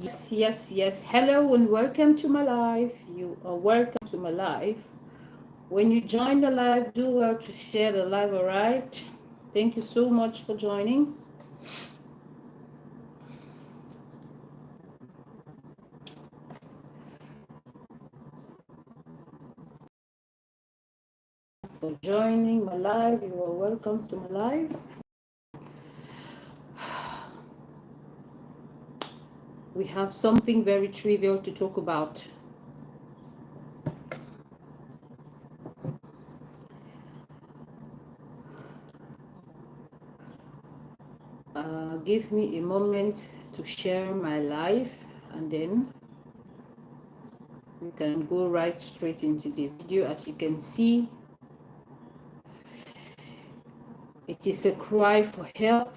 Yes. Hello and welcome to my live. You are welcome to my live. When you join the live, do well to share the live, all right? Thank you so much for joining. For joining my live, you are welcome to my live. We have something very trivial to talk about. Give me a moment to share my live, and then we can go right straight into the video. As you can see, it is a cry for help.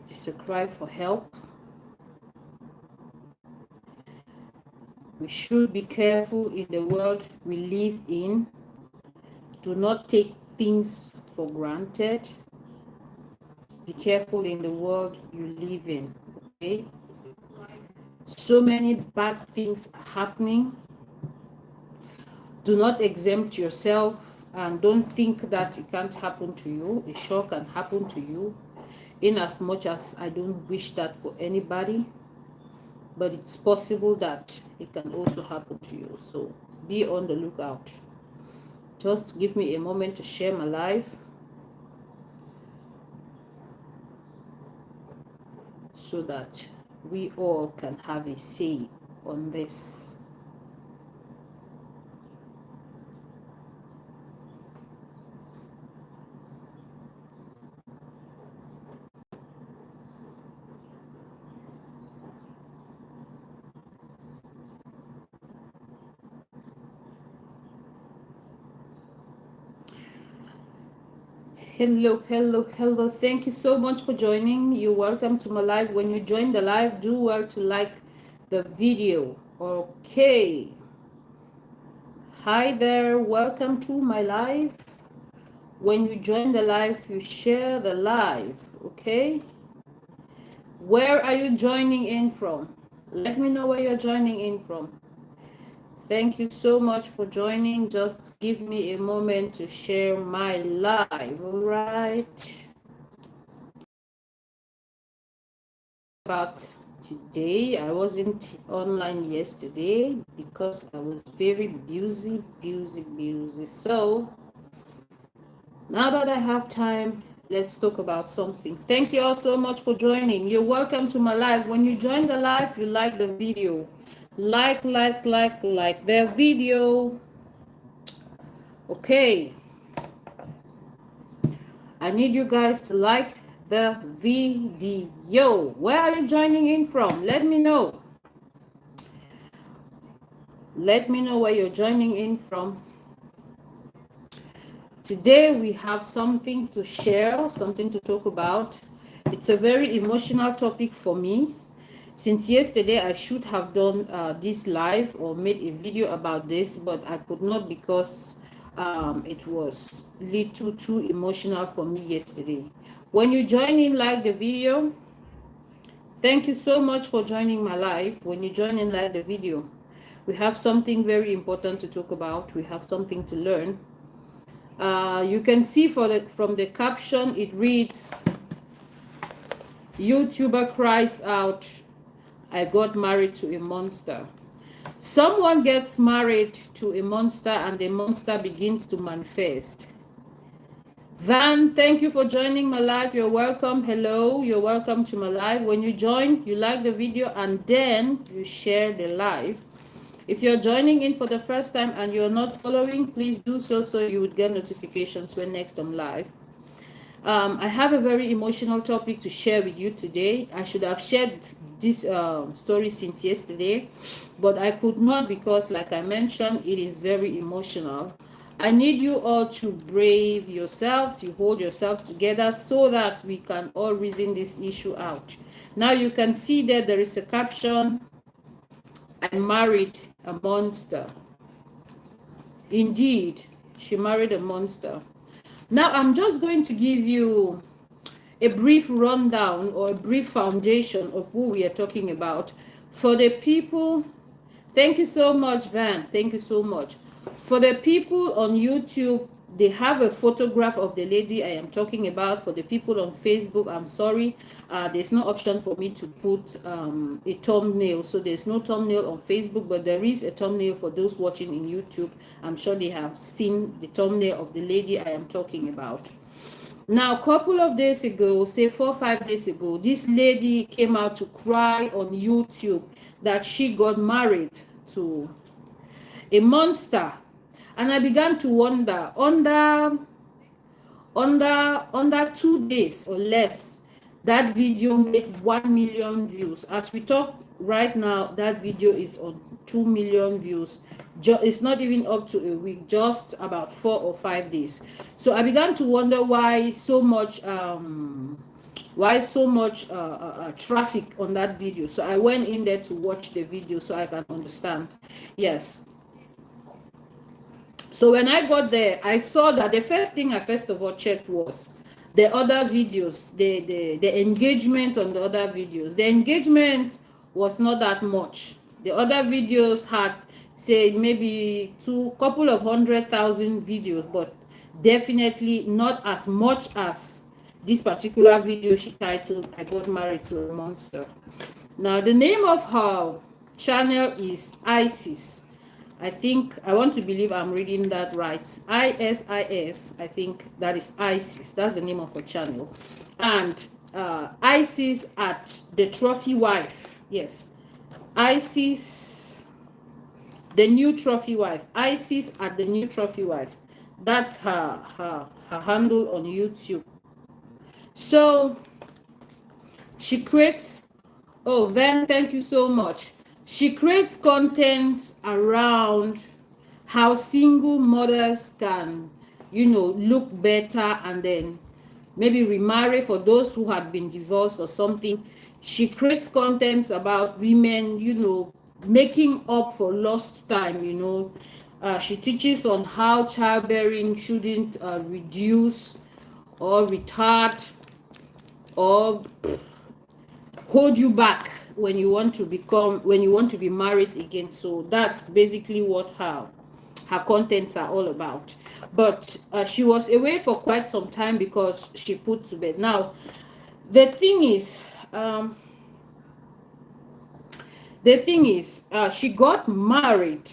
It is a cry for help. We should be careful in the world we live in. Do not take things for granted. Be careful in the world you live in. Okay? So many bad things are happening. Do not exempt yourself and don't think that it can't happen to you. It sure can happen to you. In as much as I don't wish that for anybody, but it's possible that it can also happen to you. So be on the lookout. Just give me a moment to share my life so that we all can have a say on this. Hello. Thank you so much for joining. You're welcome to my live. When you join the live, do well to like the video. Okay. Hi there. Welcome to my live. When you join the live, you share the live. Okay. Where are you joining in from? Let me know where you're joining in from. Thank you so much for joining. Just give me a moment to share my live. All right. About today, I wasn't online yesterday because I was very busy. So now that I have time, let's talk about something. Thank you all so much for joining. You're welcome to my live. When you join the live, you like the video. Like the video. Okay. I need you guys to like the video. Where are you joining in from? Let me know. Let me know where you're joining in from. Today we have something to share, something to talk about. It's a very emotional topic for me. Since yesterday, I should have done this live or made a video about this, but I could not because it was little too emotional for me yesterday. When you join in, like the video, thank you so much for joining my live. When you join in, like the video, we have something very important to talk about. We have something to learn. You can see from the caption, it reads, YouTuber cries out, I got married to a monster. Someone gets married to a monster and the monster begins to manifest. Van, thank you for joining my live. You're welcome. Hello, you're welcome to my live. When you join, you like the video and then you share the live. If you're joining in for the first time and you're not following, please do so you would get notifications when next I'm live. I have a very emotional topic to share with you today. I should have shared this story since yesterday, but I could not because, like I mentioned, it is very emotional. I need you all to brave yourselves, you hold yourselves together so that we can all reason this issue out. Now you can see that there is a caption, I married a monster. Indeed, she married a monster. Now I'm just going to give you a brief rundown or a brief foundation of who we are talking about for the people. Thank you so much, Van. Thank you so much. For the people on YouTube, they have a photograph of the lady I am talking about. For the people on Facebook, I'm sorry, there's no option for me to put a thumbnail. So there's no thumbnail on Facebook, but there is a thumbnail for those watching in YouTube. I'm sure they have seen the thumbnail of the lady I am talking about. Now, a couple of days ago, say 4 or 5 days ago, this lady came out to cry on YouTube that she got married to a monster. And I began to wonder, under 2 days or less, that video made 1 million views. As we talk right now, that video is on 2 million views. It's not even up to a week, just about 4 or 5 days. So I began to wonder why so much traffic on that video. So I went in there to watch the video so I can understand. Yes. So when I got there, I saw that the first thing I first of all checked was the other videos, the engagement on the other videos. The engagement was not that much. The other videos had, say, maybe couple of 100,000 videos, but definitely not as much as this particular video she titled "I Got Married to a Monster." Now, the name of her channel is Isis. I think, I want to believe I'm reading that right. ISIS, I think that is Isis. That's the name of her channel. And Isis at the Trophy Wife. Yes. Isis, the new Trophy Wife. Isis at the new Trophy Wife. That's her handle on YouTube. So she creates, oh, Ven, thank you so much. She creates content around how single mothers can, look better and then maybe remarry for those who had been divorced or something. She creates content about women, making up for lost time, she teaches on how childbearing shouldn't reduce or retard or hold you back when you want to be married again. So that's basically what her contents are all about. But she was away for quite some time because she put to bed. Now the thing is she got married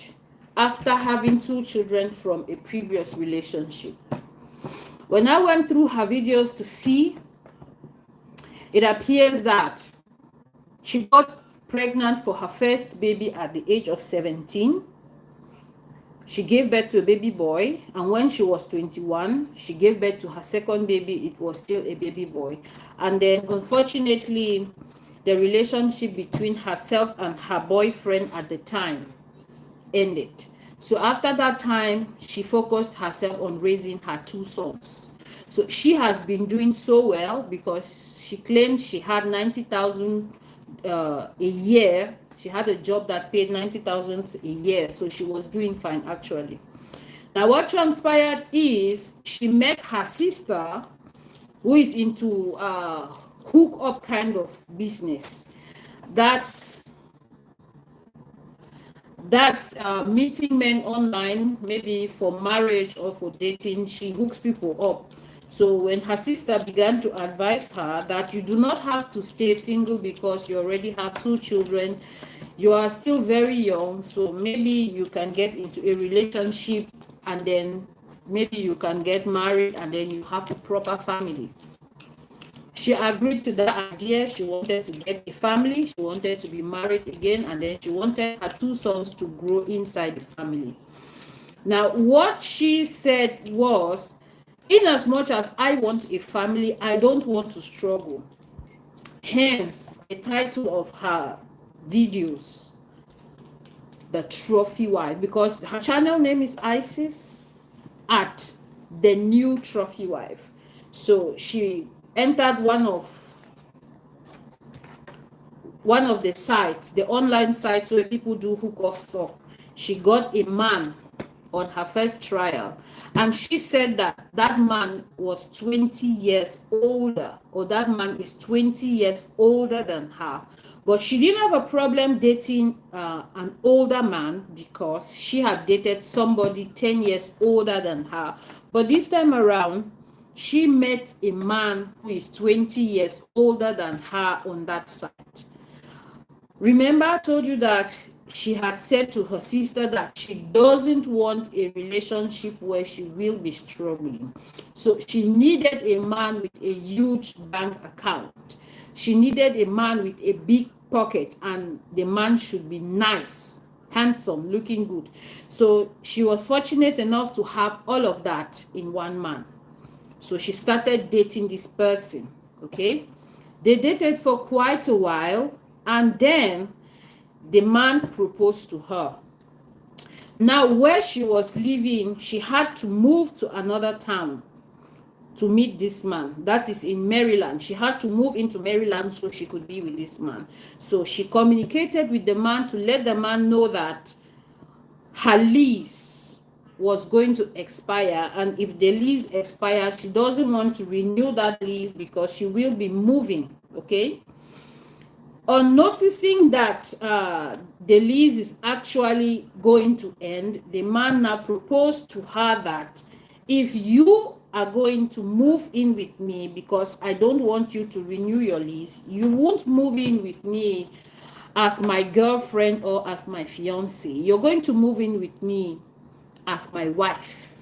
after having 2 children from a previous relationship. When I went through her videos to see, it appears that she got pregnant for her first baby at the age of 17. She gave birth to a baby boy, and when she was 21, she gave birth to her second baby. It was still a baby boy. And then, unfortunately, the relationship between herself and her boyfriend at the time ended. So after that time, she focused herself on raising her 2 sons. So she has been doing so well because she claimed she had 90,000 a year. She had a job that paid 90,000 a year, so she was doing fine actually. Now what transpired is she met her sister, who is into hook up kind of business. That's meeting men online, maybe for marriage or for dating. She hooks people up. So when her sister began to advise her that you do not have to stay single because you already have 2 children, you are still very young, so maybe you can get into a relationship and then maybe you can get married and then you have a proper family. She agreed to that idea. She wanted to get a family, she wanted to be married again, and then she wanted her 2 sons to grow inside the family. Now what she said was, in as much as I want a family, I don't want to struggle. Hence the title of her videos, The Trophy Wife, because her channel name is Isis at the New Trophy Wife. So she entered one of the sites, the online sites where people do hook off stuff. She got a man on her first trial, and she said that that man was 20 years older, or that man is 20 years older than her. But she didn't have a problem dating an older man because she had dated somebody 10 years older than her. But this time around, she met a man who is 20 years older than her on that site. Remember, I told you that she had said to her sister that she doesn't want a relationship where she will be struggling. So she needed a man with a huge bank account. She needed a man with a big pocket, and the man should be nice, handsome, looking good. So she was fortunate enough to have all of that in one man. So she started dating this person, okay? They dated for quite a while, and then the man proposed to her. Now, where she was living, she had to move to another town to meet this man. That is in Maryland. She had to move into Maryland so she could be with this man. So she communicated with the man to let the man know that her lease was going to expire, and if the lease expires, she doesn't want to renew that lease because she will be moving, okay? On noticing that the lease is actually going to end, the man now proposed to her that if you are going to move in with me, because I don't want you to renew your lease, you won't move in with me as my girlfriend or as my fiance. You're going to move in with me as my wife.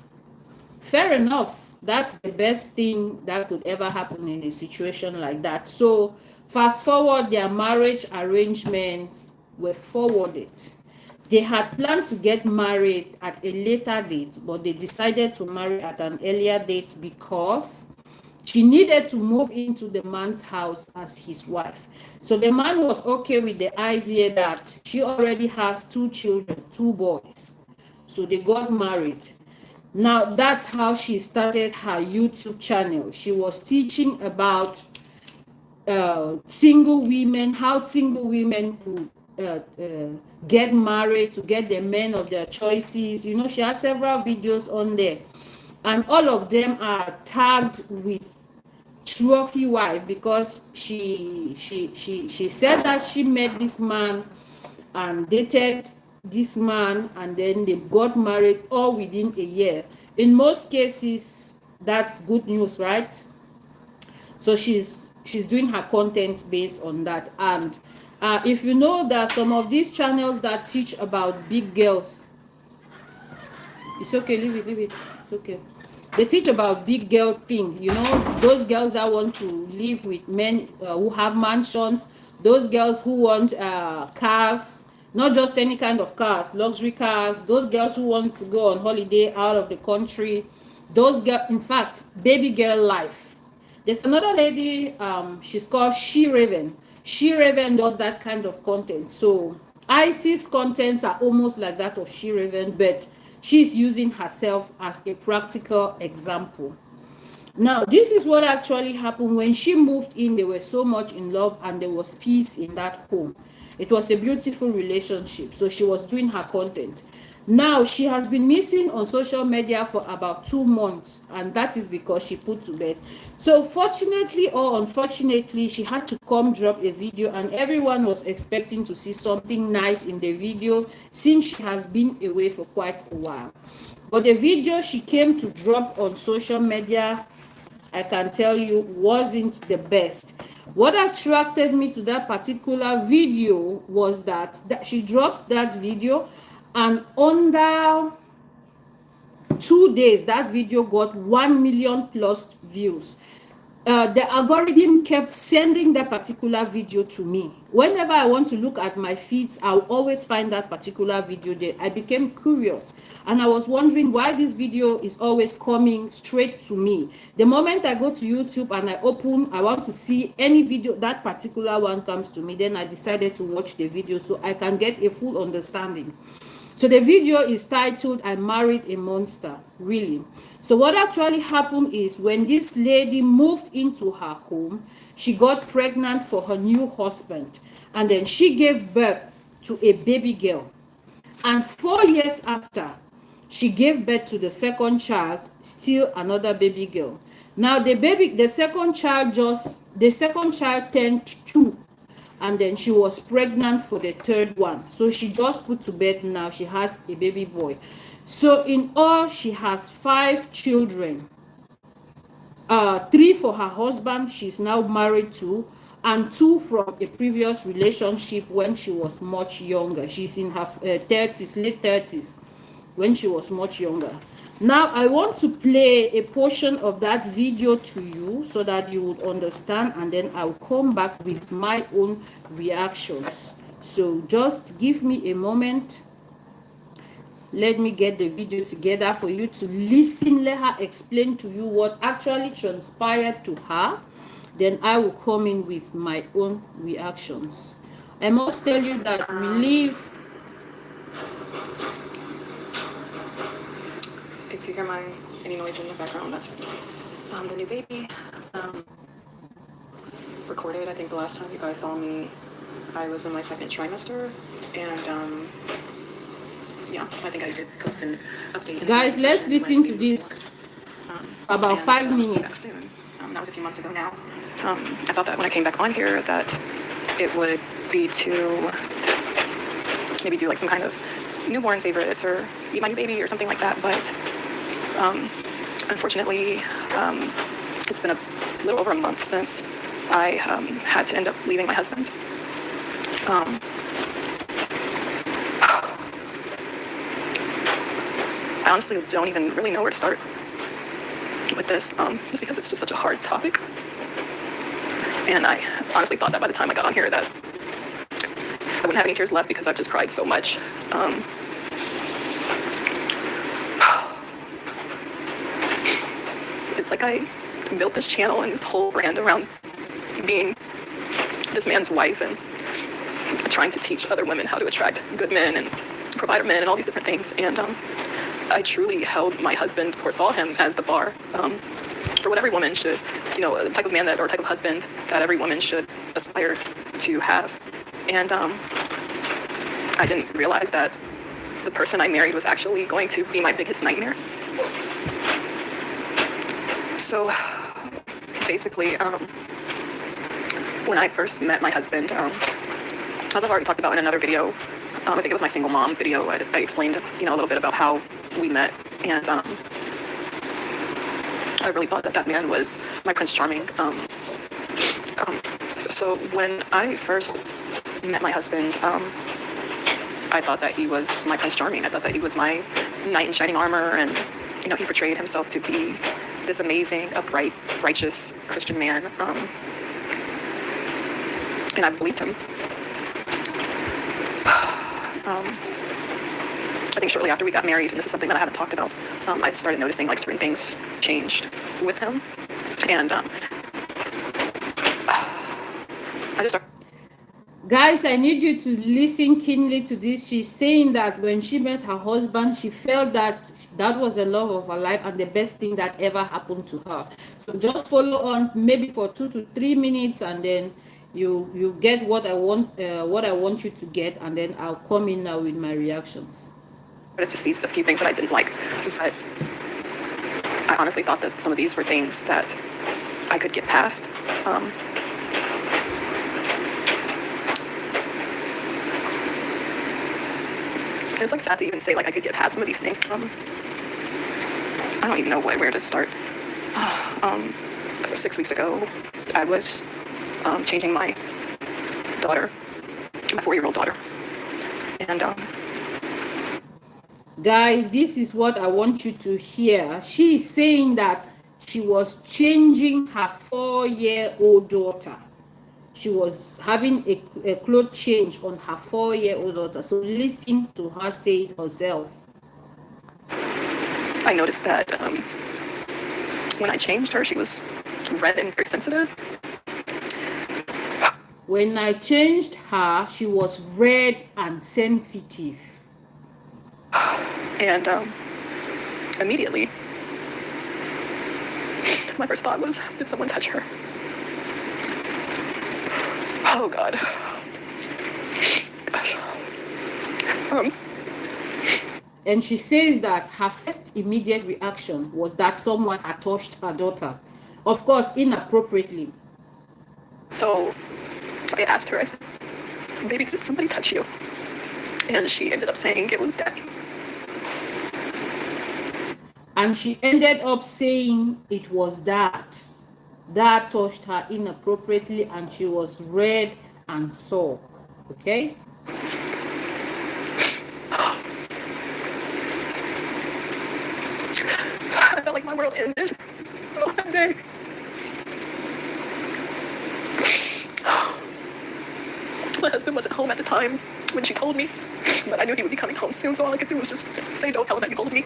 Fair enough. That's the best thing that could ever happen in a situation like that. So fast forward, their marriage arrangements were forwarded. They had planned to get married at a later date, but they decided to marry at an earlier date because she needed to move into the man's house as his wife. So the man was okay with the idea that she already has 2 children, 2 boys. So they got married. Now that's how she started her YouTube channel. She was teaching about single women, how single women could get married, to get the men of their choices. You know, she has several videos on there, and all of them are tagged with trophy wife because she said that she met this man and dated this man, and then they got married all within a year. In most cases, that's good news, right? So she's doing her content based on that. And if you know that some of these channels that teach about big girls, it's okay, leave it, it's okay. They teach about big girl thing, you know, those girls that want to live with men who have mansions, those girls who want cars, not just any kind of cars, luxury cars, those girls who want to go on holiday out of the country, those girls, in fact, baby girl life. There's another lady, she's called She Raven. She Raven does that kind of content. So Isis contents are almost like that of She Raven, but she's using herself as a practical example. Now, this is what actually happened when she moved in. They were so much in love and there was peace in that home. It was a beautiful relationship. So she was doing her content. Now, she has been missing on social media for about 2 months, and that is because she put to bed. So fortunately or unfortunately, she had to come drop a video, and everyone was expecting to see something nice in the video since she has been away for quite a while. But the video she came to drop on social media, I can tell you, wasn't the best. What attracted me to that particular video was that she dropped that video, and under 2 days that video got 1 million plus views. The algorithm kept sending that particular video to me. Whenever I want to look at my feeds, I'll always find that particular video there. I became curious and I was wondering why this video is always coming straight to me. The moment I go to YouTube and I want to see any video, that particular one comes to me. Then I decided to watch the video so I can get a full understanding. So the video is titled, I Married a Monster, really. So what actually happened is when this lady moved into her home, she got pregnant for her new husband. And then she gave birth to a baby girl. And 4 years after, She gave birth to the second child, still another baby girl. Now the second child turned 2, and then she was pregnant for the third one. So she just put to bed now. She has a baby boy. So in all, she has 5 children. 3 for her husband she's now married to, and 2 from a previous relationship when she was much younger. She's in her 30s, late 30s, when she was much younger. Now I want to play a portion of that video to you so that you would understand, and then I'll come back with my own reactions. So just give me a moment. Let me get the video together for you to listen. Let her explain to you what actually transpired to her. Then I will come in with my own reactions. I must tell you that we live. If you hear any noise in the background, that's the new baby. Recorded, I think the last time you guys saw me, I was in my 2nd trimester, and yeah, I think I did post an update. Guys, let's listen to this about 5 minutes. Soon. That was a few months ago now. I thought that when I came back on here that it would be to maybe do like some kind of newborn favorites or eat my new baby or something like that, but unfortunately, it's been a little over a month since I had to end up leaving my husband. I honestly don't even really know where to start with this, just because it's just such a hard topic. And I honestly thought that by the time I got on here that I wouldn't have any tears left because I've just cried so much. It's like I built this channel and this whole brand around being this man's wife and trying to teach other women how to attract good men and provider men and all these different things. And I truly held my husband, or saw him, as the bar for what every woman should, the type of man or type of husband that every woman should aspire to have. And I didn't realize that the person I married was actually going to be my biggest nightmare. So basically, when I first met my husband, as I've already talked about in another video, I think it was my single mom video, I explained, a little bit about how we met, and I really thought that man was my Prince Charming. So when I first met my husband, I thought that he was my Prince Charming. I thought that he was my knight in shining armor, and he portrayed himself to be this amazing, upright, righteous Christian man, and I believed him. I think shortly after we got married, and this is something that I haven't talked about, I started noticing like certain things changed with him, and I just started. Guys, I need you to listen keenly to this. She's saying that when she met her husband, she felt that was the love of her life and the best thing that ever happened to her. So just follow on maybe for 2 to 3 minutes, and then you get what I want you to get, and then I'll come in now with my reactions. To see a few things that I didn't like, but I honestly thought that some of these were things that I could get past. It's like sad to even say like I could get past some of these things. I don't even know where to start. 6 weeks ago, I was changing my daughter, my 4-year-old daughter, and guys, this is what I want you to hear. She is saying that she was changing her 4-year-old daughter. She was having a clothes change on her 4-year-old daughter. So listen to her say it herself. I noticed that when I changed her, she was red and very sensitive. When I changed her, she was red and sensitive. And immediately, my first thought was, did someone touch her? Oh, God. Gosh. And she says that her first immediate reaction was that someone had touched her daughter, of course, inappropriately. So I asked her, I said, baby, did somebody touch you? And she ended up saying it was daddy. And she ended up saying it was that touched her inappropriately, and she was red and sore. Okay? I felt like my world ended on that day. My husband wasn't home at the time when she told me, but I knew he would be coming home soon, so all I could do was just say, don't tell him that you told me.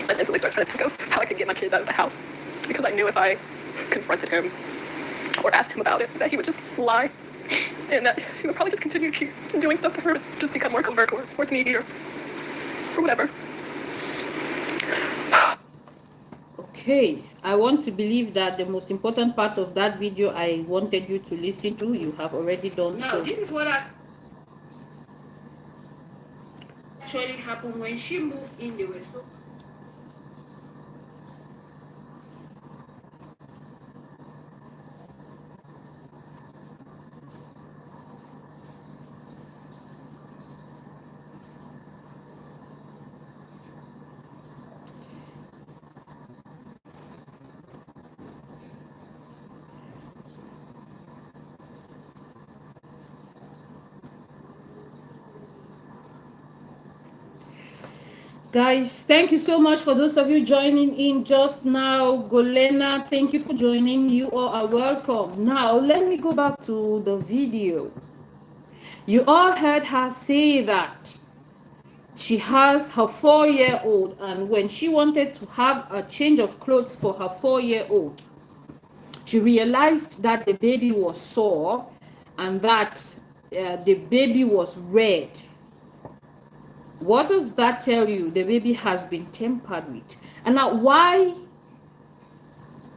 I instantly started trying to think of how I could get my kids out of the house, because I knew if I confronted him or asked him about it, that he would just lie, and that he would probably just continue to keep doing stuff to her, just become more covert or more sneaky or whatever. Okay, I want to believe that the most important part of that video I wanted you to listen to, you have already done so. Now, this is what actually happened when she moved in. They were so. Guys, thank you so much for those of you joining in just now. Golena, thank you for joining. You all are welcome. Now, let me go back to the video. You all heard her say that she has her 4-year-old, and when she wanted to have a change of clothes for her 4-year-old, she realized that the baby was sore and that the baby was red. What does that tell you? The baby has been tampered with. And now, why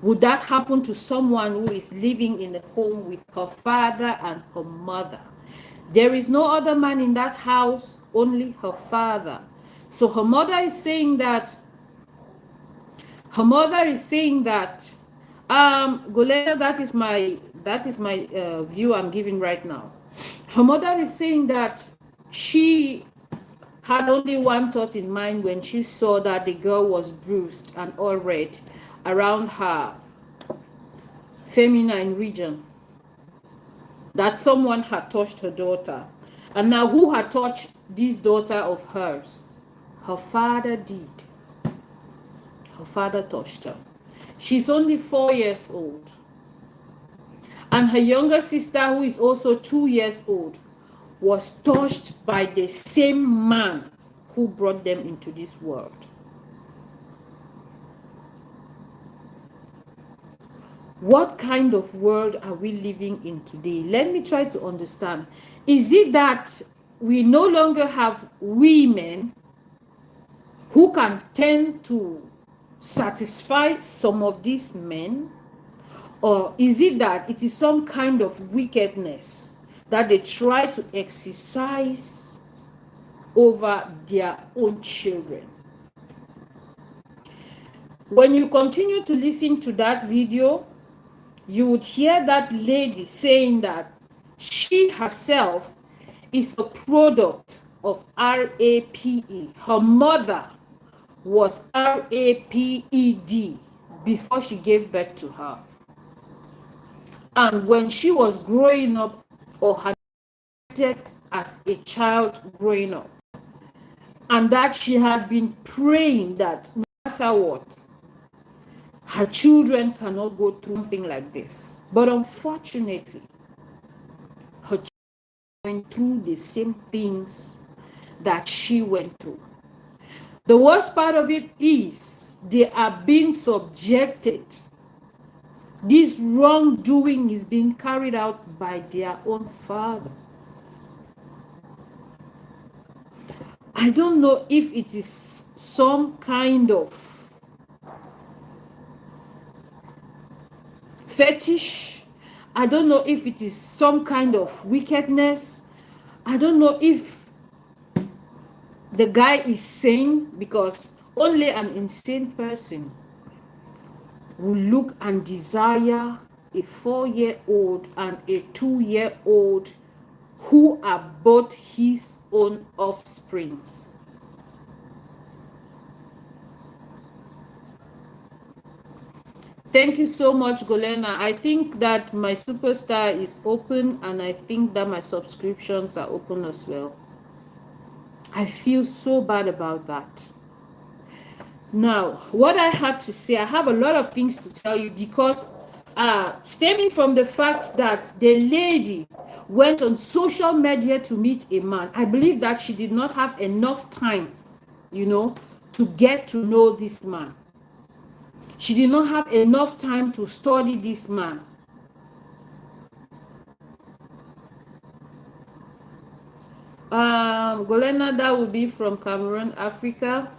would that happen to someone who is living in a home with her father and her mother? There is no other man in that house, only her father. So her mother is saying that, Goleta, that is my view I'm giving right now. Her mother is saying that she had only one thought in mind when she saw that the girl was bruised and all red around her feminine region, that someone had touched her daughter. And now, who had touched this daughter of hers? Her father did. Her father touched her. She's only 4 years old. And her younger sister, who is also 2 years old, was touched by the same man who brought them into this world. What kind of world are we living in today? Let me try to understand. Is it that we no longer have women who can tend to satisfy some of these men? Or is it that it is some kind of wickedness that they try to exercise over their own children? When you continue to listen to that video, you would hear that lady saying that she herself is a product of RAPE. Her mother was RAPED before she gave birth to her. And when she was growing up, or had as a child growing up, and that she had been praying that no matter what, her children cannot go through something like this. But unfortunately, her children went through the same things that she went through. The worst part of it is they are being subjected. This wrongdoing is being carried out by their own father. I don't know if it is some kind of fetish. I don't know if it is some kind of wickedness. I don't know if the guy is sane, because only an insane person will look and desire a 4-year-old and a 2-year-old who are both his own offsprings. Thank you so much, Golena. I think that my superstar is open, and I think that my subscriptions are open as well. I feel so bad about that. Now, what I had to say, I have a lot of things to tell you, because stemming from the fact that the lady went on social media to meet a man, I believe that she did not have enough time, to get to know this man. She did not have enough time to study this man. Golena, that would be from Cameroon, Africa.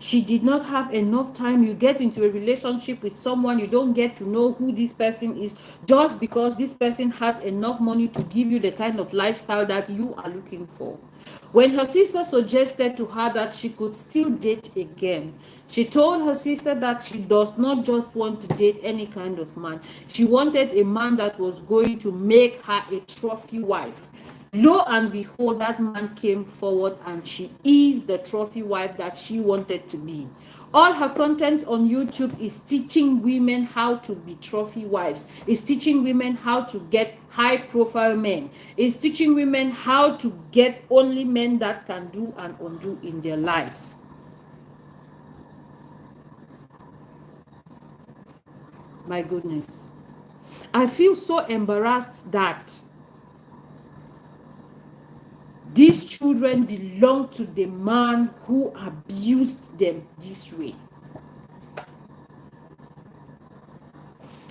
She did not have enough time. You get into a relationship with someone, you don't get to know who this person is, just because this person has enough money to give you the kind of lifestyle that you are looking for. When her sister suggested to her that she could still date again, she told her sister that she does not just want to date any kind of man. She wanted a man that was going to make her a trophy wife. Lo and behold, that man came forward, and she is the trophy wife that she wanted to be. All her content on YouTube is teaching women how to be trophy wives, is teaching women how to get high profile men, is teaching women how to get only men that can do and undo in their lives. My goodness. I feel so embarrassed that these children belong to the man who abused them this way.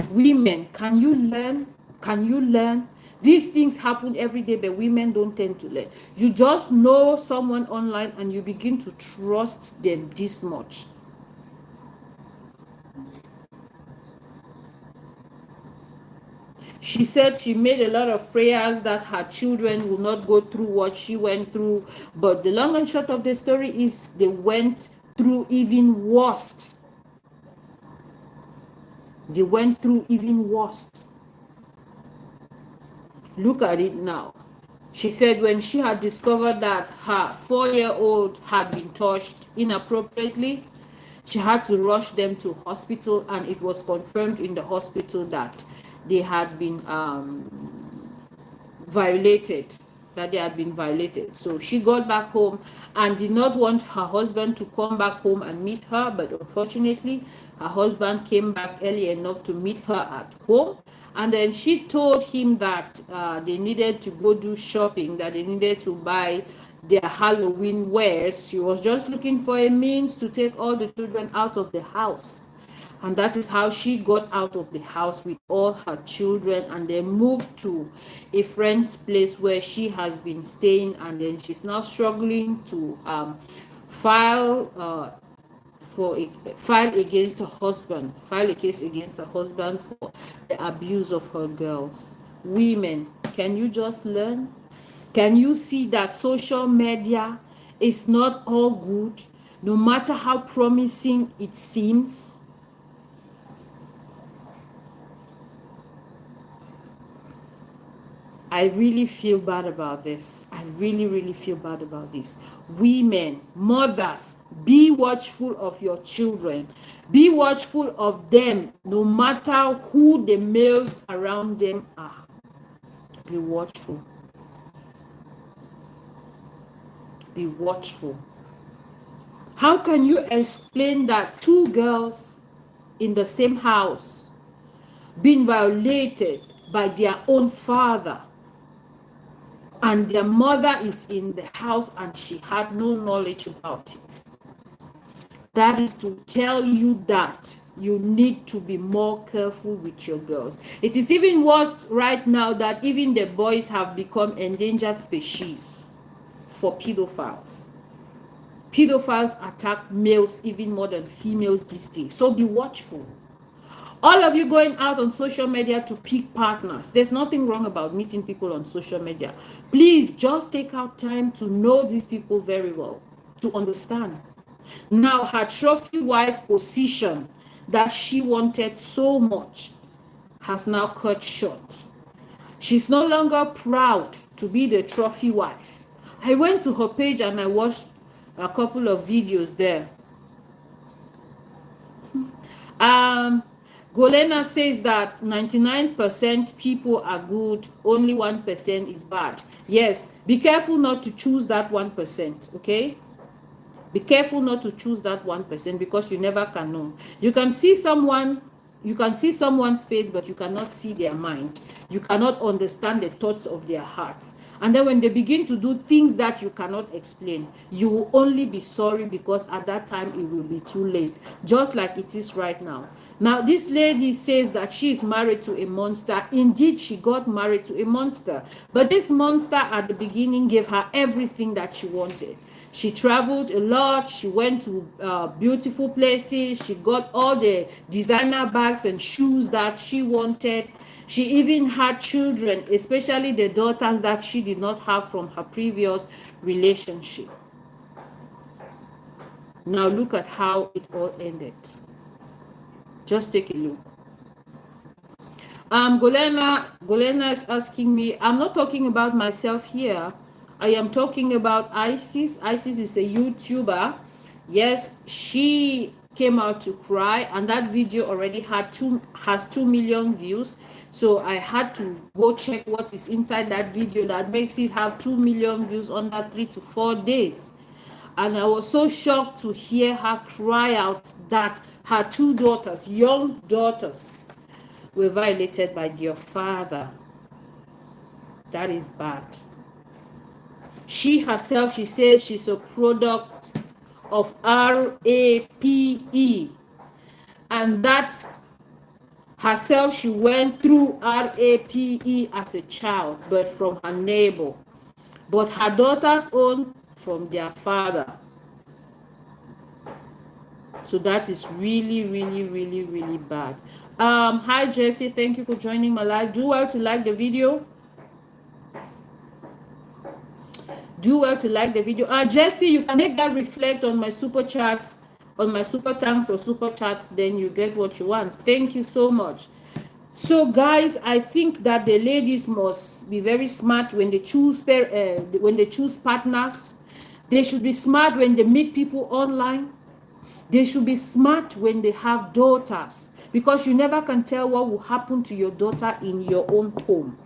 Women, can you learn? Can you learn? These things happen every day, but women don't tend to learn. You just know someone online and you begin to trust them this much. She said she made a lot of prayers that her children will not go through what she went through. But the long and short of the story is they went through even worse. They went through even worse. Look at it now. She said when she had discovered that her 4-year-old had been touched inappropriately, she had to rush them to hospital, and it was confirmed in the hospital that they had been violated, that they had been violated. So she got back home and did not want her husband to come back home and meet her, but unfortunately her husband came back early enough to meet her at home. And then she told him that they needed to go do shopping, that they needed to buy their Halloween wares. She was just looking for a means to take all the children out of the house. And that is how she got out of the house with all her children, and then moved to a friend's place where she has been staying. And then she's now struggling to file against her husband, file a case against her husband for the abuse of her girls. Women, can you just learn? Can you see that social media is not all good, no matter how promising it seems? I really feel bad about this. I really, really feel bad about this. Women, mothers, be watchful of your children. Be watchful of them, no matter who the males around them are. Be watchful. Be watchful. How can you explain that two girls in the same house being violated by their own father, and their mother is in the house and she had no knowledge about it? That is to tell you that you need to be more careful with your girls. It is even worse right now that even the boys have become endangered species for pedophiles. Pedophiles attack males even more than females these days. So be watchful. All of you going out on social media to pick partners. There's nothing wrong about meeting people on social media. Please just take out time to know these people very well, to understand. Now, her trophy wife position that she wanted so much has now cut short. She's no longer proud to be the trophy wife. I went to her page and I watched a couple of videos there. Um, Golena says that 99% people are good, only 1% is bad. Yes, be careful not to choose that 1%, okay? Be careful not to choose that 1% because you never can know. You can see someone's face, but you cannot see their mind. You cannot understand the thoughts of their hearts. And then when they begin to do things that you cannot explain, you will only be sorry because at that time it will be too late, just like it is right now. Now, this lady says that she is married to a monster. Indeed, she got married to a monster. But this monster at the beginning gave her everything that she wanted. She traveled a lot. She went to beautiful places. She got all the designer bags and shoes that she wanted. She even had children, especially the daughters that she did not have from her previous relationship. Now look at how it all ended. Just take a look. Golena is asking me, I'm not talking about myself here. I am talking about Isis. Isis is a YouTuber. Yes, she came out to cry, and that video already has 2 million views. So I had to go check what is inside that video that makes it have 2 million views under 3 to 4 days. And I was so shocked to hear her cry out that her 2 daughters, young daughters, were violated by their father. That is bad. She herself, she says she's a product of RAPE, and that herself, she went through RAPE as a child, but from her neighbor, but her daughters own from their father. So that is really, really, really, really bad. Hi Jesse, thank you for joining my live. Do well to like the video. Do well to like the video. Jesse, you can make that reflect on my super chats, on my super thanks or super chats, then you get what you want. Thank you so much. So guys, I think that the ladies must be very smart when they choose partners. They should be smart when they meet people online. They should be smart when they have daughters, because you never can tell what will happen to your daughter in your own home.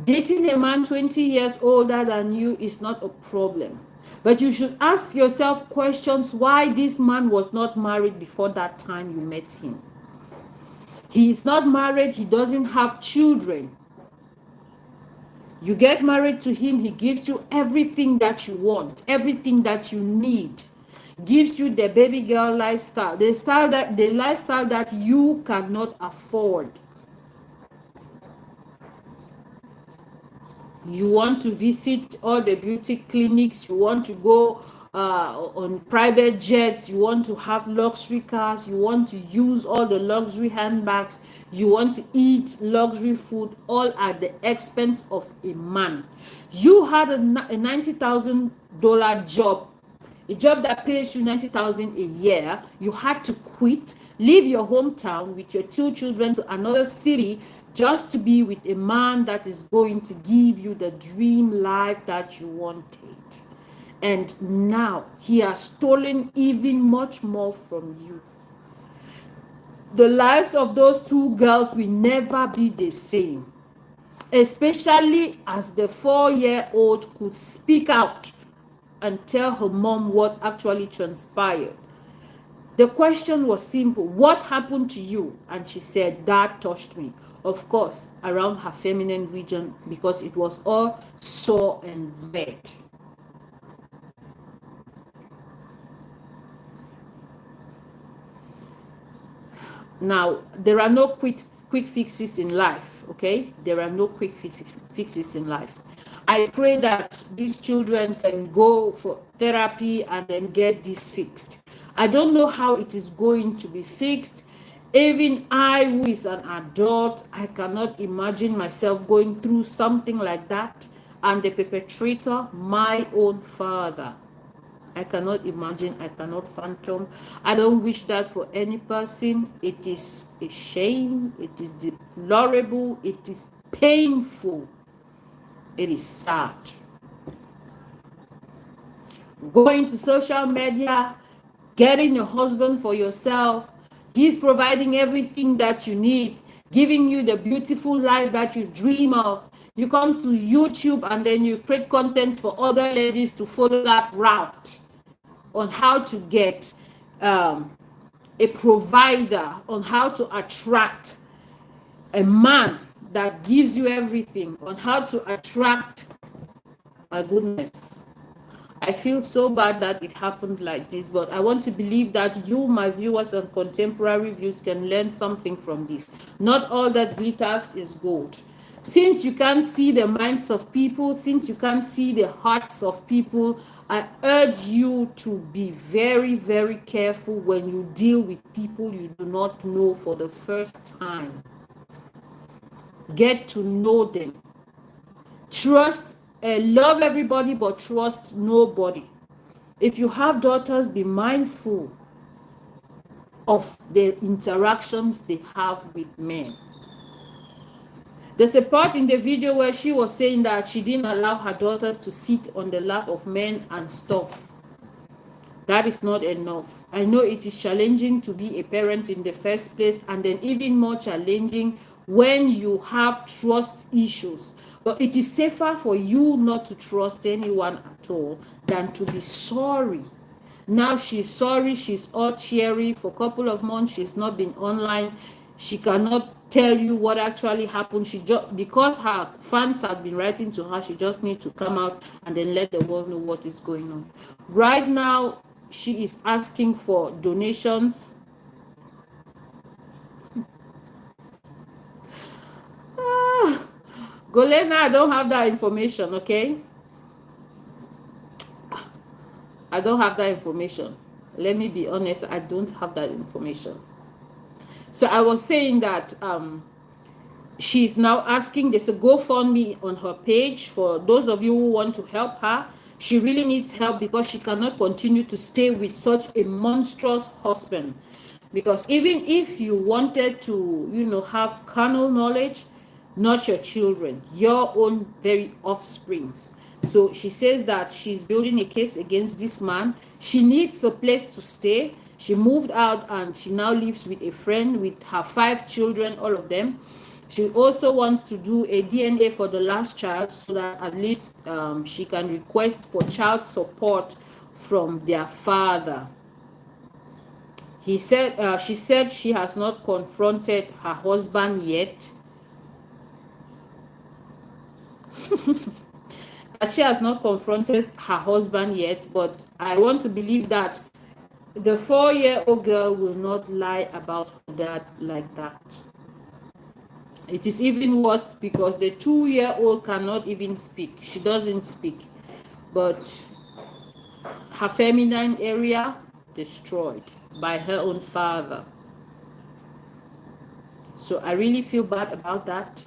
Dating a man 20 years older than you is not a problem. But you should ask yourself questions why this man was not married before that time you met him. He is not married. He doesn't have children. You get married to him. He gives you everything that you want, everything that you need. Gives you the baby girl lifestyle, the lifestyle that you cannot afford. You want to visit all the beauty clinics, you want to go on private jets, you want to have luxury cars, you want to use all the luxury handbags, you want to eat luxury food, all at the expense of a man. You had a $90,000 job, a job that pays you $90,000 a year. You had to quit, leave your hometown with your 2 children to another city just to be with a man that is going to give you the dream life that you wanted. And now he has stolen even much more from you. The lives of those 2 girls will never be the same, especially as the 4-year-old could speak out and tell her mom what actually transpired. The question was simple: what happened to you? And she said, Dad touched me. Of course, around her feminine region, because it was all sore and red. Now, there are no quick fixes in life, okay? There are no quick fixes in life. I pray that these children can go for therapy and then get this fixed. I don't know how it is going to be fixed, Even I, who is an adult, I cannot imagine myself going through something like that, and the perpetrator, my own father. I cannot imagine, I cannot fathom. I don't wish that for any person. It is a shame, it is deplorable, it is painful, it is sad. Going to social media, getting a husband for yourself, he's providing everything that you need, giving you the beautiful life that you dream of. You come to YouTube and then you create content for other ladies to follow that route on how to get a provider, on how to attract a man that gives you everything, on how to attract. My goodness, I feel so bad that it happened like this, but I want to believe that you, my viewers and contemporary views, can learn something from this. Not all that glitters is gold. Since you can't see the minds of people, since you can't see the hearts of people, I urge you to be very, very careful when you deal with people you do not know for the first time. Get to know them. Trust, love everybody, but trust nobody. If you have daughters, be mindful of the interactions they have with men. There's a part in the video where she was saying that she didn't allow her daughters to sit on the lap of men and stuff. That is not enough. I know it is challenging to be a parent in the first place, and then even more challenging when you have trust issues. But it is safer for you not to trust anyone at all than to be sorry. Now she's sorry, she's all cheery. For a couple of months, she's not been online. She cannot tell you what actually happened. She just, because her fans have been writing to her, she just needs to come out and then let the world know what is going on. Right now, she is asking for donations. Golena, I don't have that information, okay? I don't have that information. Let me be honest, I don't have that information. So I was saying that she's now asking, there's a GoFundMe on her page for those of you who want to help her. She really needs help because she cannot continue to stay with such a monstrous husband. Because even if you wanted to, have carnal knowledge, not your children, your own very offsprings. So she says that she's building a case against this man. She needs a place to stay. She moved out and she now lives with a friend with her 5 children, all of them. She also wants to do a DNA for the last child so that at least she can request for child support from their father. She said she has not confronted her husband yet. That she has not confronted her husband yet, but I want to believe that the 4-year-old girl will not lie about her dad like that. It is even worse because the 2-year-old cannot even speak. She doesn't speak. But her feminine area destroyed by her own father. So I really feel bad about that.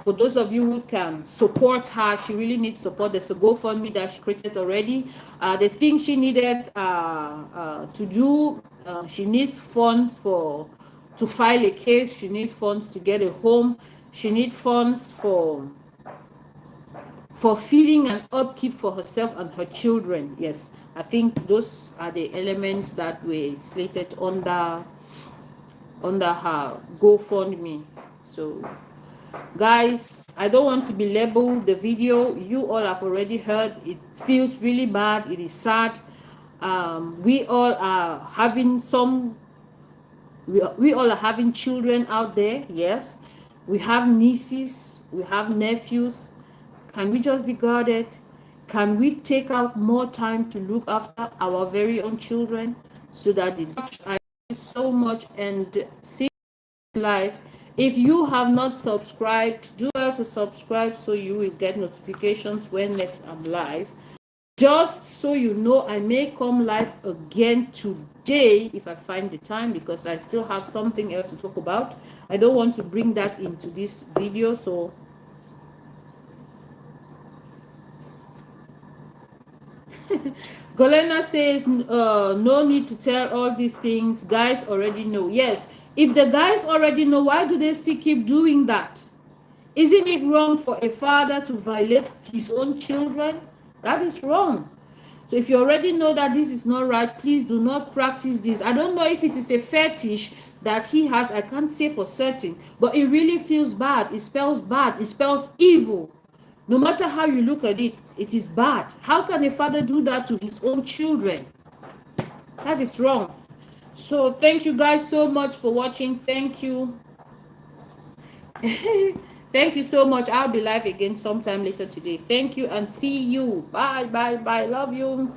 For those of you who can support her, she really needs support. There's a GoFundMe that she created already. The thing she needed to do, she needs funds to file a case. She needs funds to get a home. She needs funds for feeding and upkeep for herself and her children. Yes, I think those are the elements that were slated under her GoFundMe. So guys, I don't want to belabor the video. You all have already heard. It feels really bad. It is sad. We all are having we all are having children out there. Yes, we have nieces, we have nephews. Can we just be guarded? Can we take out more time to look after our very own children so that they I so much and see life. If you have not subscribed, do well to subscribe so you will get notifications when next I'm live. Just so you know, I may come live again today if I find the time, because I still have something else to talk about. I don't want to bring that into this video. So Golena says, no need to tell all these things. Guys already know. Yes, if the guys already know, why do they still keep doing that? Isn't it wrong for a father to violate his own children? That is wrong. So if you already know that this is not right, please do not practice this. I don't know if it is a fetish that he has. I can't say for certain, but it really feels bad. It spells bad. It spells evil. No matter how you look at it, it is bad. How can a father do that to his own children? That is wrong. So thank you guys so much for watching. Thank you. Thank you so much. I'll be live again sometime later today. Thank you and see you. Bye, bye, bye. Love you.